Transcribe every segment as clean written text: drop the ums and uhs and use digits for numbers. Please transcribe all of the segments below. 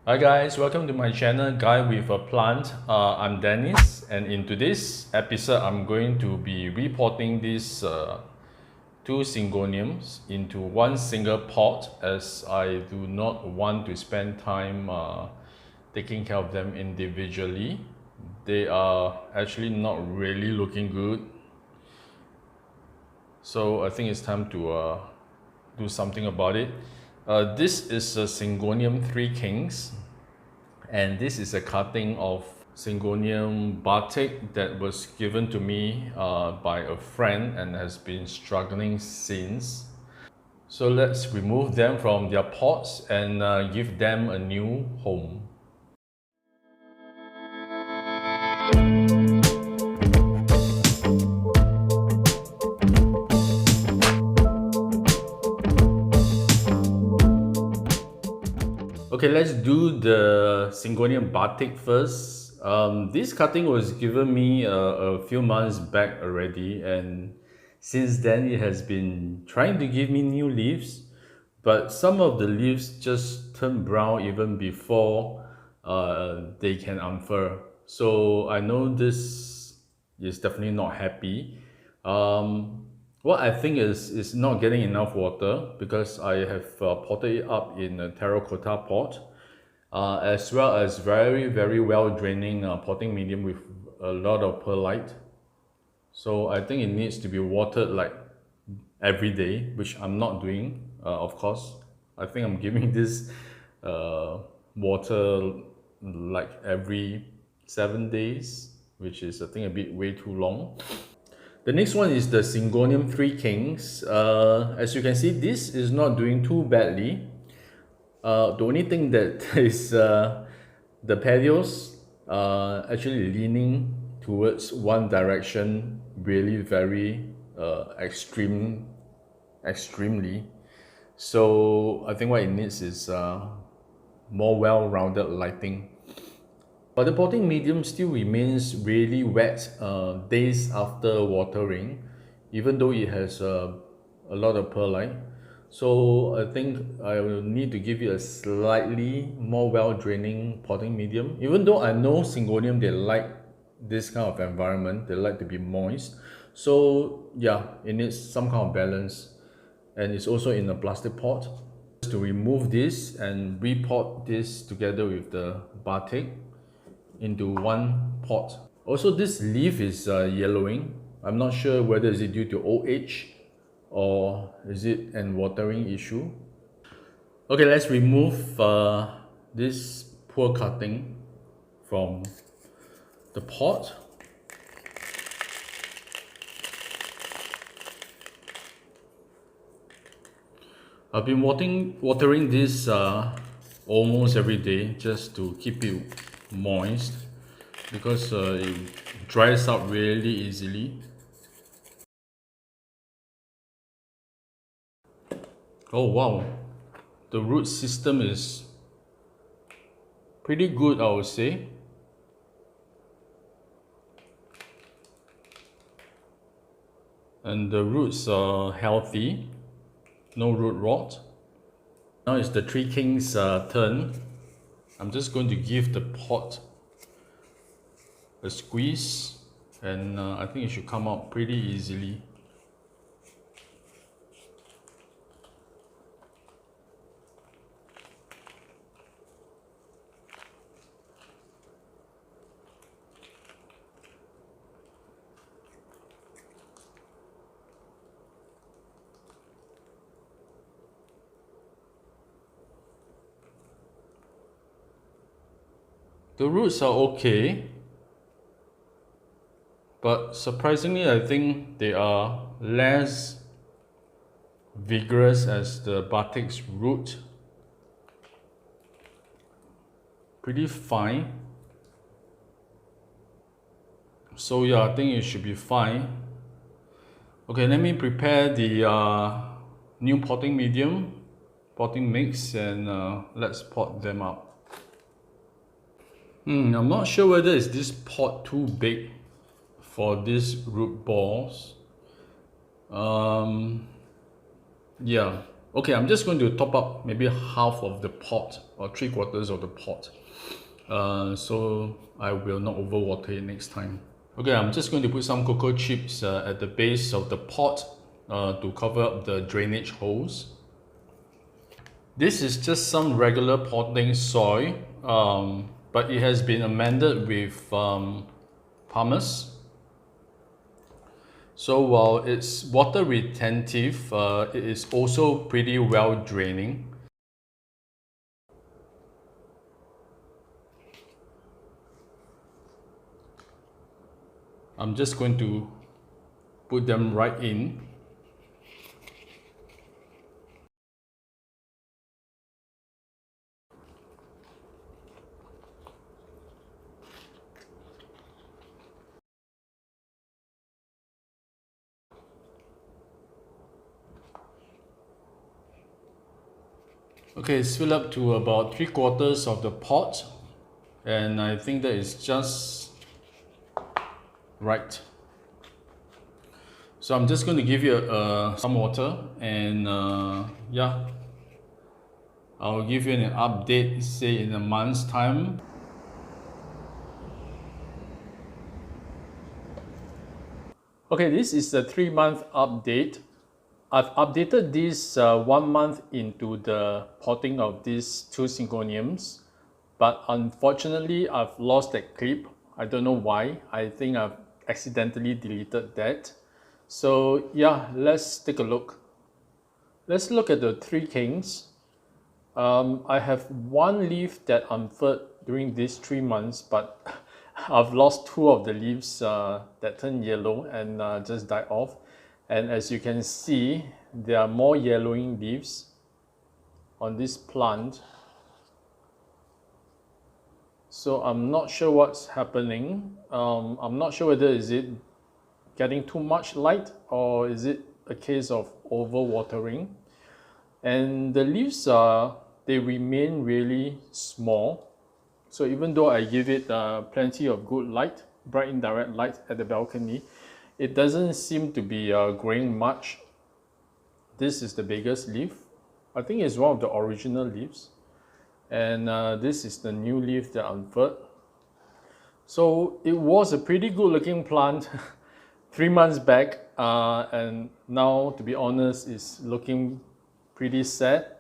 Hi guys, welcome to my channel Guy with a Plant. I'm Dennis, and in today's episode I'm going to be repotting these two Syngoniums into one single pot, as I do not want to spend time taking care of them individually. They are actually not really looking good, so I think it's time to do something about it. This is a Syngonium 3 Kings, and this is a cutting of Syngonium Batik that was given to me by a friend and has been struggling since. So let's remove them from their pots and give them a new home. Okay, let's do the Syngonium Batik first. This cutting was given me a few months back already, and since then it has been trying to give me new leaves, but some of the leaves just turn brown even before they can unfurl. So I know this is definitely not happy. What I think is not getting enough water, because I have potted it up in a terracotta pot, as well as very well draining potting medium with a lot of perlite. So I think it needs to be watered like every day, which I'm not doing, of course. I think I'm giving this water like every 7 days, which is I think a bit way too long. The next one is the Syngonium 3 Kings. As you can see, this is not doing too badly. The only thing that is the petals actually leaning towards one direction really very extremely. So I think what it needs is more well-rounded lighting. But the potting medium still remains really wet days after watering, even though it has a lot of perlite. So I think I will need to give it a slightly more well-draining potting medium. Even though I know Syngonium, they like this kind of environment, they like to be moist. So yeah, it needs some kind of balance, and it's also in a plastic pot. To remove this and repot this together with the batik into one pot. Also, this leaf is yellowing. I'm not sure whether is it due to old age or is it an watering issue. Okay, let's remove this poor cutting from the pot. I've been watering this almost every day just to keep it moist, because it dries out really easily. Oh wow, the root system is pretty good, I would say. And the roots are healthy, no root rot. Now it's the Three Kings turn. I'm just going to give the pot a squeeze, and I think it should come out pretty easily. The roots are okay, but surprisingly I think they are less vigorous as the batik's root. Pretty fine. So yeah, I think it should be fine. Okay, let me prepare the new potting medium, potting mix, and let's pot them up. I'm not sure whether is this pot too big for these root balls. Yeah, Okay, I'm just going to top up maybe half of the pot or 3/4 of the pot. So I will not overwater it next time. Okay, I'm just going to put some cocoa chips at the base of the pot to cover up the drainage holes. This is just some regular potting soil, but it has been amended with pumice. So while it's water retentive, it is also pretty well draining. I'm just going to put them right in. Okay, it's filled up to about 3/4 of the pot, and I think that is just right. So I'm just going to give you some water, and yeah, I'll give you an update, say in a month's time. Okay, this is the 3-month update. I've updated this 1 month into the potting of these 2 Syngoniums, but unfortunately I've lost that clip. I don't know why. I think I've accidentally deleted that. So yeah, let's take a look. Let's look at the 3 Kings. I have 1 leaf that unfurled during these 3 months, but I've lost 2 of the leaves that turned yellow and just died off. And as you can see, there are more yellowing leaves on this plant. So I'm not sure what's happening. I'm not sure whether is it getting too much light or is it a case of overwatering. And the leaves they remain really small. So even though I give it plenty of good light, bright indirect light at the balcony, it doesn't seem to be growing much. This is the biggest leaf. I think it's one of the original leaves. And this is the new leaf that unfurled. So it was a pretty good looking plant 3 months back, and now, to be honest, it's looking pretty sad.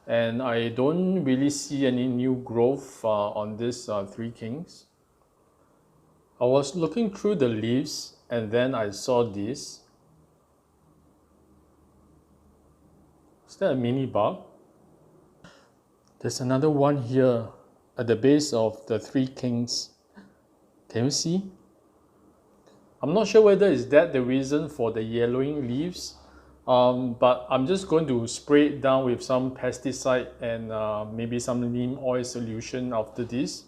And I don't really see any new growth on this 3 Kings. I was looking through the leaves and then I saw this. Is that a mini bug? There's another one here at the base of the 3 Kings. Can you see? I'm not sure whether is that the reason for the yellowing leaves, but I'm just going to spray it down with some pesticide and maybe some neem oil solution after this.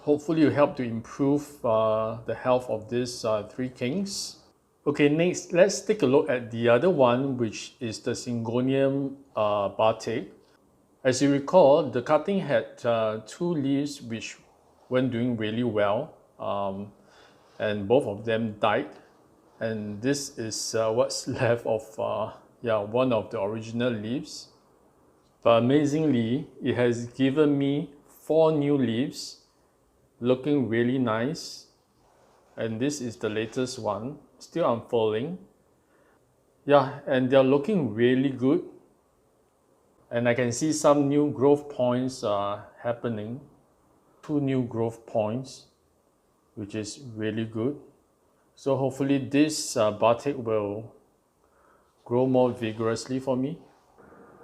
Hopefully it will help to improve the health of these 3 Kings. Okay, next let's take a look at the other one, which is the Syngonium Batik. As you recall, the cutting had 2 leaves which weren't doing really well, and both of them died. And this is what's left of one of the original leaves. But amazingly, it has given me 4 new leaves looking really nice. And this is the latest one, still unfolding. Yeah, and they're looking really good. And I can see some new growth points happening. 2 new growth points, which is really good. So hopefully this batik will grow more vigorously for me.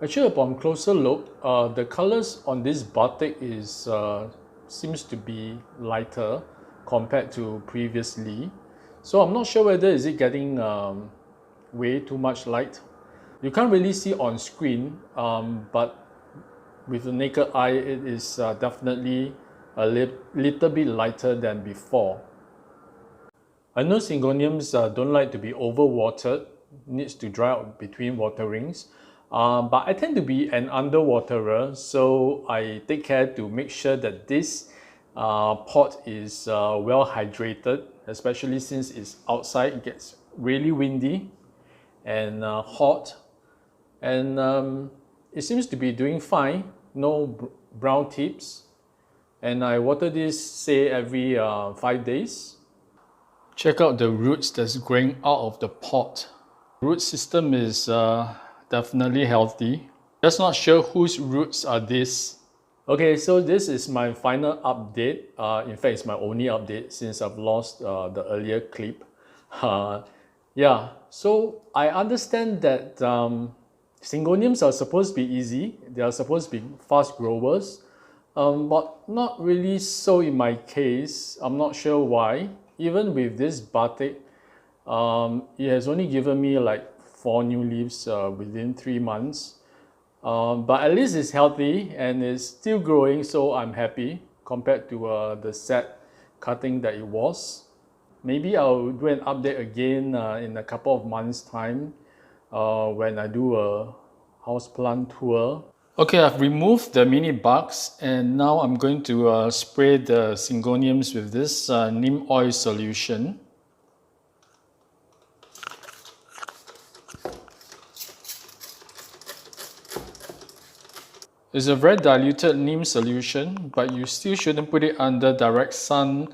Actually, upon closer look, the colors on this batik is seems to be lighter compared to previously. So I'm not sure whether is it getting way too much light. You can't really see on screen, but with the naked eye, it is definitely a little bit lighter than before. I know Syngoniums don't like to be overwatered, needs to dry out between waterings. But I tend to be an underwaterer, so I take care to make sure that this pot is well hydrated, especially since it's outside. It gets really windy and hot. and it seems to be doing fine, no brown tips. And I water this, say, every 5 days. Check out the roots that's growing out of the pot. Root system is definitely healthy. Just not sure whose roots are these. Okay, so this is my final update. In fact, it's my only update since I've lost the earlier clip. Yeah, so I understand that Syngoniums are supposed to be easy. They are supposed to be fast growers, but not really so in my case. I'm not sure why. Even with this batik, it has only given me like 4 new leaves within 3 months. But at least it's healthy and it's still growing, so I'm happy compared to the set cutting that it was. Maybe I'll do an update again in a couple of months' time when I do a houseplant tour. Okay, I've removed the mini bugs and now I'm going to spray the Syngoniums with this neem oil solution. It's a very diluted neem solution, but you still shouldn't put it under direct sun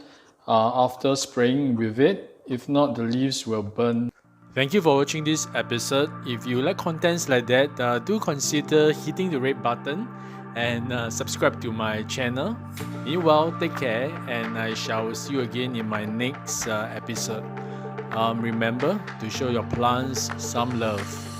after spraying with it. If not, the leaves will burn. Thank you for watching this episode. If you like contents like that, do consider hitting the red button and subscribe to my channel. Meanwhile, take care and I shall see you again in my next episode. Remember to show your plants some love.